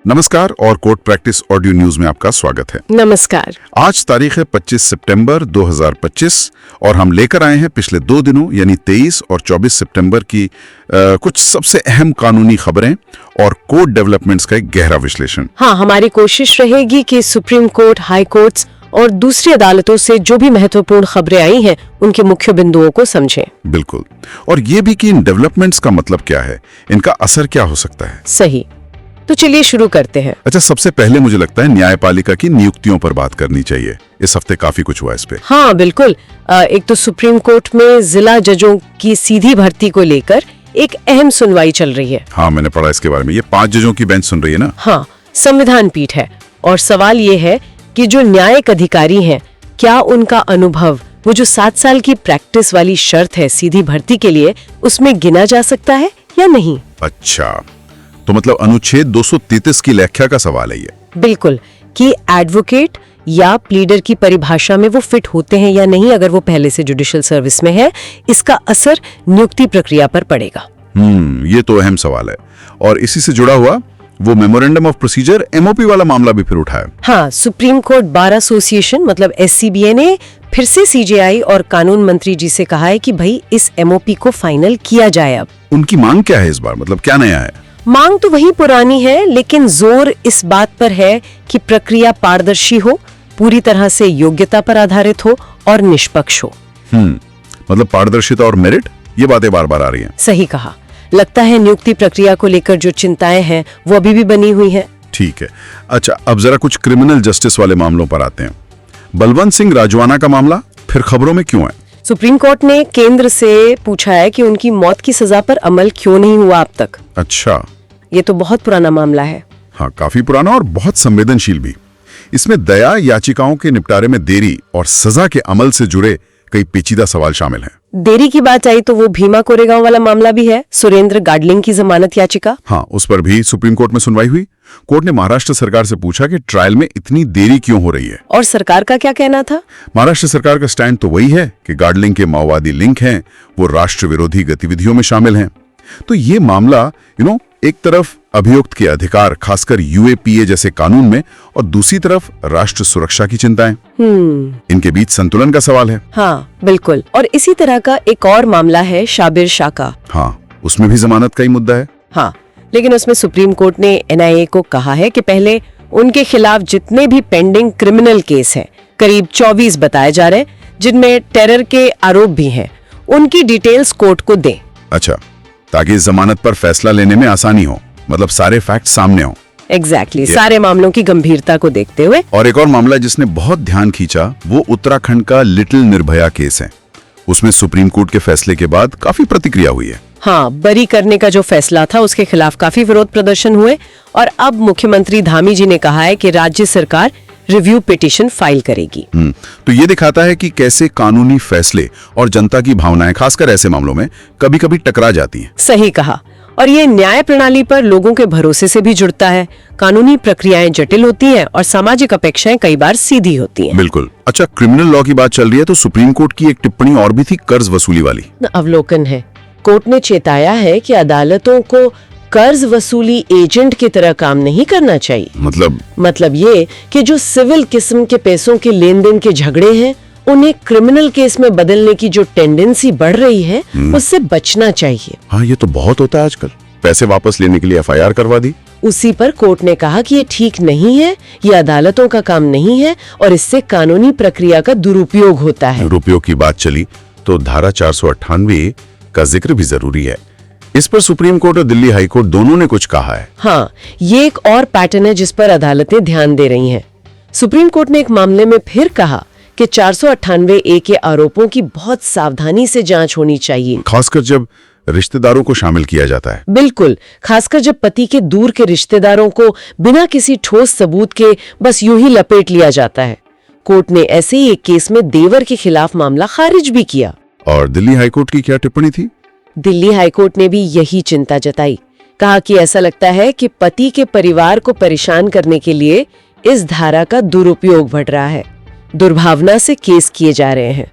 नमस्कार और court practice audio news में आपका स्वागत है। नमस्कार। आज तारीख है 25 सितंबर 2025 और हम लेकर आए हैं पिछले 2 दिनों यानी 23 और 24 सितंबर की कुछ सबसे अहम कानूनी खबरें और कोर्ट डेवलपमेंट्स का एक गहरा विश्लेषण। हाँ, हमारी कोशिश रहेगी कि सुप्रीम कोर्ट, हाई कोर्ट्स और दूसरी अदालतों से जो भी महत्वपूर्ण खबरें आई हैं उनके मुख्य बिंदुओं को समझें। बिल्कुल, और ये भी कि इन डेवलपमेंट्स का मतलब क्या है, इनका असर क्या हो सकता है। सही, तो चलिए शुरू करते हैं। अच्छा, सबसे पहले मुझे लगता है न्यायपालिका की नियुक्तियों पर बात करनी चाहिए। इस हफ्ते काफी कुछ हुआ इस पे। हाँ बिल्कुल। एक तो सुप्रीम कोर्ट में जिला जजों की सीधी भर्ती को लेकर एक अहम सुनवाई चल रही है। हाँ, मैंने पढ़ा इसके बारे में। ये 5 जजों की बेंच सुन रही है ना। हाँ, संविधान पीठ है और सवाल ये है कि जो न्यायिक अधिकारी हैं, क्या उनका अनुभव, वो जो 7 साल की प्रैक्टिस वाली शर्त है सीधी भर्ती के लिए, उसमें गिना जा सकता है या नहीं। अच्छा, तो मतलब अनुच्छेद 233 की व्याख्या का सवाल है ये। बिल्कुल, कि एडवोकेट या प्लीडर की परिभाषा में वो फिट होते हैं या नहीं अगर वो पहले से जुडिशियल सर्विस में है। इसका असर नियुक्ति प्रक्रिया पर पड़ेगा। ये तो अहम सवाल है। और इसी से जुड़ा हुआ वो मेमोरेंडम ऑफ प्रोसीजर एमओपी वाला मामला भी फिर उठा है। हाँ, सुप्रीम कोर्ट बार एसोसिएशन मतलब एससीबीए ने फिर से सीजेआई और कानून मंत्री जी से कहा है कि भाई इस एमओपी को फाइनल किया जाए। अब उनकी मांग क्या है इस बार, मतलब क्या नया है। मांग तो वही पुरानी है, लेकिन जोर इस बात पर है कि प्रक्रिया पारदर्शी हो, पूरी तरह से योग्यता पर आधारित हो और निष्पक्ष हो। मतलब पारदर्शिता और मेरिट, ये बातें बार बार आ रही हैं। सही कहा। लगता है नियुक्ति प्रक्रिया को लेकर जो चिंताएं हैं वो अभी भी बनी हुई हैं। ठीक है। अच्छा, अब जरा कुछ क्रिमिनल जस्टिस वाले मामलों पर आते हैं। बलवंत सिंह राजवाना का मामला फिर खबरों में क्यों है। सुप्रीम कोर्ट ने केंद्र से पूछा है कि उनकी मौत की सजा पर अमल क्यों नहीं हुआ अब तक। अच्छा, ये तो बहुत पुराना मामला है। हाँ, काफी पुराना और बहुत संवेदनशील भी। इसमें दया याचिकाओं के निपटारे में देरी और सजा के अमल से जुड़े कई पेचीदा सवाल शामिल हैं। देरी की बात आई तो वो भीमा कोरेगांव वाला मामला भी है, सुरेंद्र गाडलिंग की जमानत याचिका। हाँ, उस पर भी सुप्रीम कोर्ट में सुनवाई हुई। कोर्ट ने महाराष्ट्र सरकार से पूछा कि ट्रायल में इतनी देरी क्यों हो रही है। और सरकार का क्या कहना था। महाराष्ट्र सरकार का स्टैंड तो वही है कि गाडलिंग के माओवादी लिंक हैं, वो राष्ट्र विरोधी गतिविधियों में शामिल हैं। तो ये मामला एक तरफ अभियुक्त के अधिकार, खासकर यूएपीए जैसे कानून में, और दूसरी तरफ राष्ट्र सुरक्षा की चिंताएं। इनके बीच संतुलन का सवाल है। हाँ बिल्कुल। और इसी तरह का एक और मामला है शाबिर शाह का। हाँ, उसमें भी जमानत का ही मुद्दा है। हाँ, लेकिन उसमें सुप्रीम कोर्ट ने एनआईए को कहा है कि पहले उनके खिलाफ जितने भी पेंडिंग क्रिमिनल केस हैं, करीब 24 बताए जा रहे, जिनमें टेरर के आरोप भी हैं, उनकी डिटेल्स कोर्ट को दें। अच्छा, ताकि इस जमानत पर फैसला लेने में आसानी हो, मतलब सारे फैक्ट सामने हो। एग्जैक्टली, सारे मामलों की गंभीरता को देखते हुए। और एक और मामला जिसने बहुत ध्यान खींचा वो उत्तराखंड का लिटिल निर्भया केस है। उसमें सुप्रीम कोर्ट के फैसले के बाद काफी प्रतिक्रिया हुई है। हाँ, बरी करने का जो फैसला था उसके खिलाफ काफी विरोध प्रदर्शन हुए और अब मुख्यमंत्री धामी जी ने कहा है कि राज्य सरकार रिव्यू पिटीशन फाइल करेगी। तो ये दिखाता है कि कैसे कानूनी फैसले और जनता की भावनाएं, खासकर ऐसे मामलों में, कभी कभी टकरा जाती हैं। सही कहा। और ये न्याय प्रणाली पर लोगों के भरोसे से भी जुड़ता है। कानूनी प्रक्रियाएं जटिल होती हैं और सामाजिक अपेक्षाएं कई बार सीधी होती हैं। बिल्कुल। अच्छा, क्रिमिनल लॉ की बात चल रही है तो सुप्रीम कोर्ट की एक टिप्पणी और भी थी, कर्ज वसूली वाली। अवलोकन है। कोर्ट ने चेताया है कि अदालतों को कर्ज वसूली एजेंट की तरह काम नहीं करना चाहिए। मतलब ये कि जो सिविल किस्म के पैसों के लेन देन के झगड़े हैं, उन्हें क्रिमिनल केस में बदलने की जो टेंडेंसी बढ़ रही है, उससे बचना चाहिए। हाँ, ये तो बहुत होता है आजकल। पैसे वापस लेने के लिए एफआईआर करवा दी। उसी पर कोर्ट ने कहा कि ये ठीक नहीं है, ये अदालतों का काम नहीं है और इससे कानूनी प्रक्रिया का दुरुपयोग होता है। दुरुपयोग की बात चली तो धारा 498 का जिक्र भी जरूरी है। इस पर सुप्रीम कोर्ट और दिल्ली हाई कोर्ट दोनों ने कुछ कहा है। हाँ, ये एक और पैटर्न है जिस पर अदालतें ध्यान दे रही हैं। सुप्रीम कोर्ट ने एक मामले में फिर कहा कि 498A के आरोपों की बहुत सावधानी से जांच होनी चाहिए, खासकर जब रिश्तेदारों को शामिल किया जाता है। बिल्कुल, खासकर जब पति के दूर के रिश्तेदारों को बिना किसी ठोस सबूत के बस यूं ही लपेट लिया जाता है। कोर्ट ने ऐसे ही एक केस में देवर के खिलाफ मामला खारिज भी किया। और दिल्ली हाईकोर्ट की क्या टिप्पणी थी। दिल्ली हाईकोर्ट ने भी यही चिंता जताई। कहा कि ऐसा लगता है कि पति के परिवार को परेशान करने के लिए इस धारा का दुरुपयोग बढ़ रहा है, दुर्भावना से केस किए जा रहे हैं।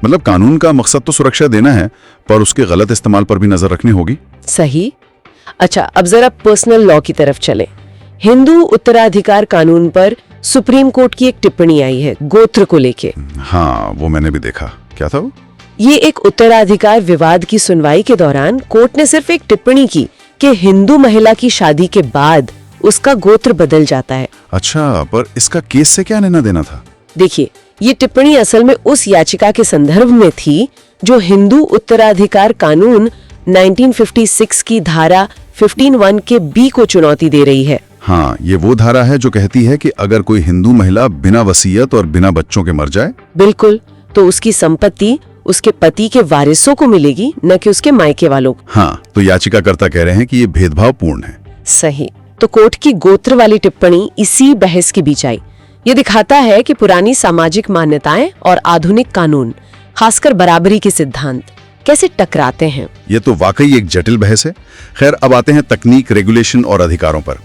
मतलब कानून का मकसद तो सुरक्षा देना है, पर उसके गलत इस्तेमाल पर भी नजर रखनी होगी। सही। अच्छा, अब जरा पर्सनल लॉ की तरफ चले। हिंदू उत्तराधिकार कानून पर सुप्रीम कोर्ट की एक टिप्पणी आई है गोत्र को लेके। हाँ, वो मैंने भी देखा। क्या था वो? ये एक उत्तराधिकार विवाद की सुनवाई के दौरान कोर्ट ने सिर्फ एक टिप्पणी की कि हिंदू महिला की शादी के बाद उसका गोत्र बदल जाता है। अच्छा, पर इसका केस से क्या लेना देना था? देखिए, ये टिप्पणी असल में उस याचिका के संदर्भ में थी जो हिंदू उत्तराधिकार कानून 1956 की धारा 15(1) के बी को चुनौती दे रही है। हाँ, ये वो धारा है जो कहती है कि अगर कोई हिंदू महिला बिना वसीयत और बिना बच्चों के मर जाए, बिल्कुल, तो उसकी संपत्ति उसके पति के वारिसों को मिलेगी, न कि उसके मायके वालों को। हाँ, तो याचिकाकर्ता कह रहे हैं कि ये भेदभावपूर्ण है। सही। तो कोर्ट की गोत्र वाली टिप्पणी इसी बहस के बीच आई। ये दिखाता है कि पुरानी सामाजिक मान्यताएं और आधुनिक कानून, खासकर बराबरी के सिद्धांत, कैसे टकराते हैं। ये तो वाकई एक जटिल बहस है। खैर, अब आते हैं तकनीक, रेगुलेशन और अधिकारों पर।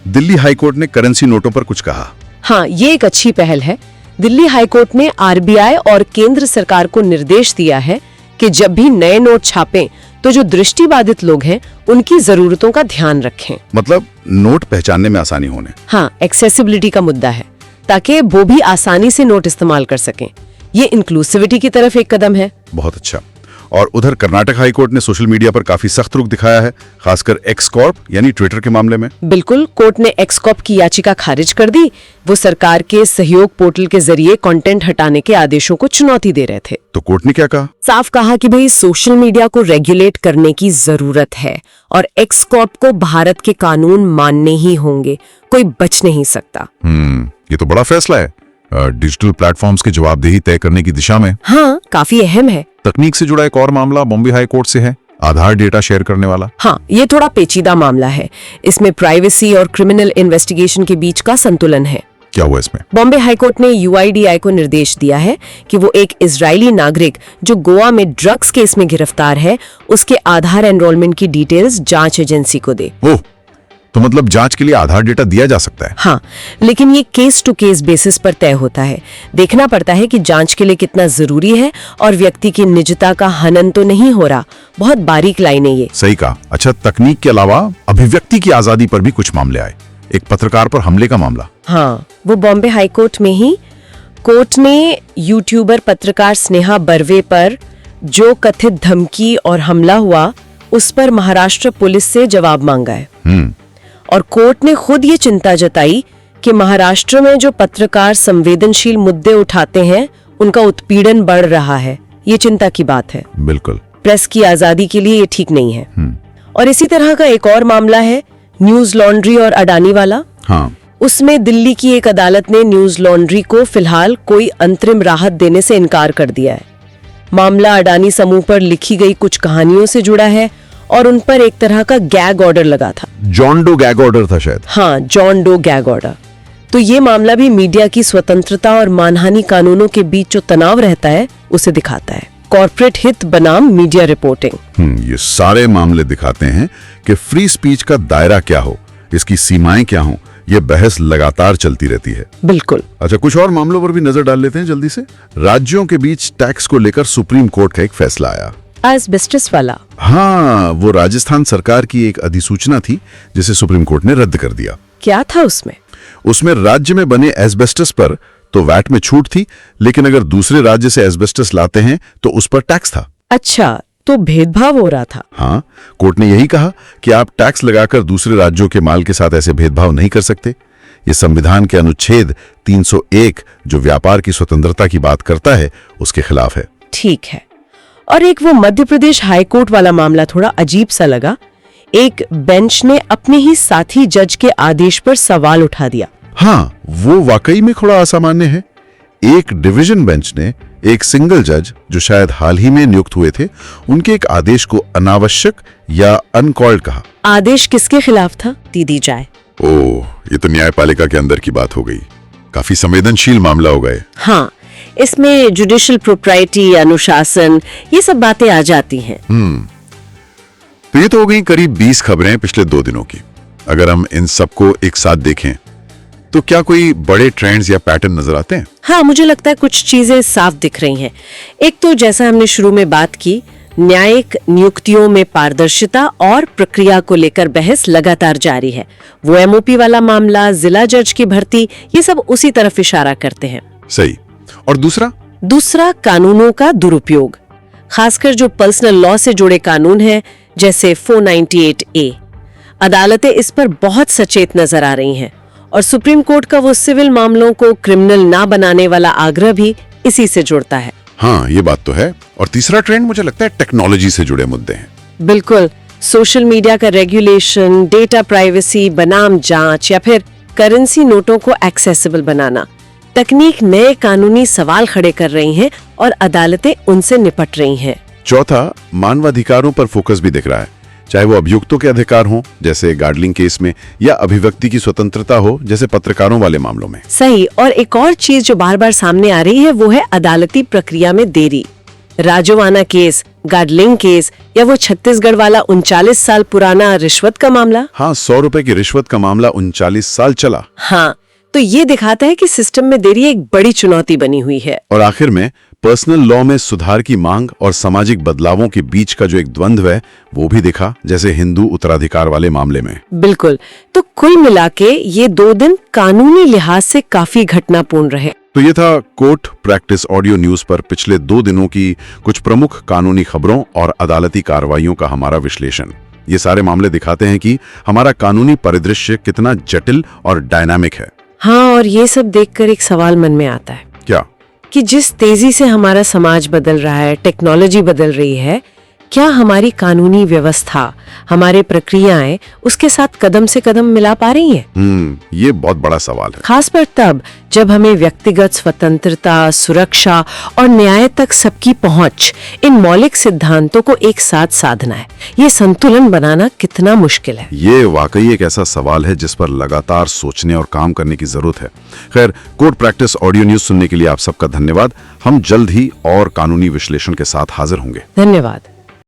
दिल्ली हाईकोर्ट ने करेंसी नोटों पर कुछ कहा। हाँ, ये एक अच्छी पहल है। दिल्ली हाईकोर्ट ने आरबीआई और केंद्र सरकार को निर्देश दिया है कि जब भी नए नोट छापें तो जो दृष्टिबाधित लोग हैं उनकी जरूरतों का ध्यान रखें। मतलब नोट पहचानने में आसानी होने। हाँ, एक्सेसिबिलिटी का मुद्दा है, ताकि वो भी आसानी से नोट इस्तेमाल कर सकें। ये इंक्लूसिविटी की तरफ एक कदम है। बहुत अच्छा। और उधर कर्नाटक हाईकोर्ट ने सोशल मीडिया पर काफी सख्त रुख दिखाया है, खासकर एक्स कॉर्प यानी ट्विटर के मामले में। बिल्कुल, कोर्ट ने एक्स कॉर्प की याचिका खारिज कर दी। वो सरकार के सहयोग पोर्टल के जरिए कंटेंट हटाने के आदेशों को चुनौती दे रहे थे। तो कोर्ट ने क्या कहा? साफ कहा कि भाई सोशल मीडिया को रेगुलेट करने की जरूरत है और एक्स कॉर्प को भारत के कानून मानने ही होंगे, कोई बच नहीं सकता। ये तो बड़ा फैसला है डिजिटल प्लेटफॉर्म्स की जवाबदेही तय करने की दिशा में। हाँ, काफी अहम है। तकनीक से जुड़ा एक और मामला बॉम्बे हाई कोर्ट से है, आधार डेटा शेयर करने वाला। हाँ, ये थोड़ा पेचीदा मामला है। इसमें प्राइवेसी और क्रिमिनल इन्वेस्टिगेशन के बीच का संतुलन है। क्या हुआ इसमें? बॉम्बे हाईकोर्ट ने यूआईडीआई को निर्देश दिया है कि वो एक इजरायली नागरिक जो गोवा में ड्रग्स केस में गिरफ्तार है, उसके आधार एनरोलमेंट की डिटेल्स जांच एजेंसी को दे। ओह, तो मतलब जांच के लिए आधार डेटा दिया जा सकता है? हाँ, लेकिन ये केस टू केस बेसिस पर तय होता है। देखना पड़ता है कि जांच के लिए कितना जरूरी है और व्यक्ति की निजता का हनन तो नहीं हो रहा। बहुत बारीक लाइन है ये। सही कहा। अच्छा, तकनीक के अलावा अभिव्यक्ति की आजादी पर भी कुछ मामले आए। एक पत्रकार पर हमले का मामला। हाँ, वो बॉम्बे हाईकोर्ट में ही कोर्ट ने यूट्यूबर पत्रकार स्नेहा बर्वे पर जो कथित धमकी और हमला हुआ, उस पर महाराष्ट्र पुलिस से जवाब मांगा है। और कोर्ट ने खुद ये चिंता जताई कि महाराष्ट्र में जो पत्रकार संवेदनशील मुद्दे उठाते हैं, उनका उत्पीड़न बढ़ रहा है। ये चिंता की बात है। बिल्कुल। प्रेस की आजादी के लिए ये ठीक नहीं है। और इसी तरह का एक और मामला है न्यूज लॉन्ड्री और अडानी वाला। हाँ। उसमें दिल्ली की एक अदालत ने न्यूज लॉन्ड्री को फिलहाल कोई अंतरिम राहत देने से इनकार कर दिया है। मामला अडानी समूह पर लिखी गई कुछ कहानियों से जुड़ा है और उन पर एक तरह का गैग ऑर्डर लगा था। जॉन डो गैग ऑर्डर था शायद। हाँ, जॉन डो गैग ऑर्डर। तो ये मामला भी मीडिया की स्वतंत्रता और मानहानि कानूनों के बीच जो तनाव रहता है, उसे दिखाता है। कॉर्पोरेट हित बनाम मीडिया रिपोर्टिंग। ये सारे मामले दिखाते हैं कि फ्री स्पीच का दायरा क्या हो, इसकी सीमाएं क्या हो। ये बहस लगातार चलती रहती है। बिल्कुल। अच्छा, कुछ और मामलों पर भी नजर डाल लेते हैं जल्दी से। राज्यों के बीच टैक्स को लेकर सुप्रीम कोर्ट का एक फैसला आया। एस्बेस्टस वाला। हाँ, वो राजस्थान सरकार की एक अधिसूचना थी जिसे सुप्रीम कोर्ट ने रद्द कर दिया। क्या था उसमें? उसमें राज्य में बने एस्बेस्टस पर तो वैट में छूट थी, लेकिन अगर दूसरे राज्य से एस्बेस्टस लाते हैं तो उस पर टैक्स था। अच्छा, तो भेदभाव हो रहा था। हाँ, कोर्ट ने यही कहा कि आप टैक्स लगाकर दूसरे राज्यों के माल के साथ ऐसे भेदभाव नहीं कर सकते। ये संविधान के अनुच्छेद 301 जो व्यापार की स्वतंत्रता की बात करता है, उसके खिलाफ है। ठीक है। और एक वो मध्य प्रदेश हाईकोर्ट वाला मामला थोड़ा अजीब सा लगा। एक बेंच ने अपने ही साथी जज के आदेश पर सवाल उठा दिया। हाँ, वो वाकई में थोड़ा असामान्य है। एक डिवीजन बेंच ने एक सिंगल जज जो शायद हाल ही में नियुक्त हुए थे, उनके एक आदेश को अनावश्यक या अनकॉल्ड कहा। आदेश किसके खिलाफ था? दी जाए। ओह, ये तो न्यायपालिका के अंदर की बात हो गई। काफी संवेदनशील मामला हो गए। हाँ, इसमें जुडिशियल प्रोप्राइटी, अनुशासन, ये सब बातें आ जाती हैं। तो ये तो हो गई करीब 20 खबरें पिछले 2 दिनों की। अगर हम इन सबको एक साथ देखें तो क्या कोई बड़े ट्रेंड्स या पैटर्न नजर आते हैं? हाँ, मुझे लगता है कुछ चीजें साफ दिख रही हैं। एक तो जैसा हमने शुरू में बात की, न्यायिक नियुक्तियों में पारदर्शिता और प्रक्रिया को लेकर बहस लगातार जारी है। वो एमओपी वाला मामला, जिला जज की भर्ती, ये सब उसी तरफ इशारा करते हैं। सही। और दूसरा कानूनों का दुरुपयोग, खासकर जो पर्सनल लॉ से जुड़े कानून हैं, जैसे 498A। अदालतें इस पर बहुत सचेत नजर आ रही हैं और सुप्रीम कोर्ट का वो सिविल मामलों को क्रिमिनल ना बनाने वाला आग्रह भी इसी से जुड़ता है। हाँ, ये बात तो है। और तीसरा ट्रेंड मुझे लगता है टेक्नोलॉजी से जुड़े मुद्दे हैं। बिल्कुल, सोशल मीडिया का रेगुलेशन, डेटा प्राइवेसी बनाम जांच या फिर करेंसी नोटों को एक्सेसिबल बनाना। तकनीक नए कानूनी सवाल खड़े कर रही है और अदालतें उनसे निपट रही हैं। चौथा, मानवाधिकारों पर फोकस भी दिख रहा है, चाहे वो अभियुक्तों के अधिकार हो जैसे गार्डलिंग केस में, या अभिव्यक्ति की स्वतंत्रता हो जैसे पत्रकारों वाले मामलों में। सही। और एक और चीज जो बार बार सामने आ रही है वो है अदालती प्रक्रिया में देरी। राजोवाना केस, गार्डलिंग केस या वो छत्तीसगढ़ वाला 39 साल पुराना रिश्वत का मामला। हाँ, 100 रुपए की रिश्वत का मामला 39 साल चला। हाँ, तो ये दिखाता है कि सिस्टम में देरी एक बड़ी चुनौती बनी हुई है। और आखिर में पर्सनल लॉ में सुधार की मांग और सामाजिक बदलावों के बीच का जो एक द्वंद्व है वो भी दिखा, जैसे हिंदू उत्तराधिकार वाले मामले में। बिल्कुल। तो कुल मिला के ये 2 दिन कानूनी लिहाज से काफी घटनापूर्ण रहे। तो ये था कोर्ट प्रैक्टिस ऑडियो न्यूज पर पिछले 2 दिनों की कुछ प्रमुख कानूनी खबरों और अदालती कार्रवाइयों का हमारा विश्लेषण। ये सारे मामले दिखाते हैं कि हमारा कानूनी परिदृश्य कितना जटिल और डायनामिक है। हाँ, और ये सब देखकर एक सवाल मन में आता है। क्या? कि जिस तेजी से हमारा समाज बदल रहा है, टेक्नोलॉजी बदल रही है, क्या हमारी कानूनी व्यवस्था, हमारे प्रक्रियाएं उसके साथ कदम से कदम मिला पा रही हैं? ये बहुत बड़ा सवाल है। खास पर तब जब हमें व्यक्तिगत स्वतंत्रता, सुरक्षा और न्याय तक सबकी पहुंच, इन मौलिक सिद्धांतों को एक साथ साधना है। ये संतुलन बनाना कितना मुश्किल है। ये वाकई एक ऐसा सवाल है जिस पर लगातार सोचने और काम करने की जरूरत है। खैर, कोर्ट प्रैक्टिस ऑडियो न्यूज सुनने के लिए आप सबका धन्यवाद। हम जल्द ही और कानूनी विश्लेषण के साथ हाजिर होंगे। धन्यवाद।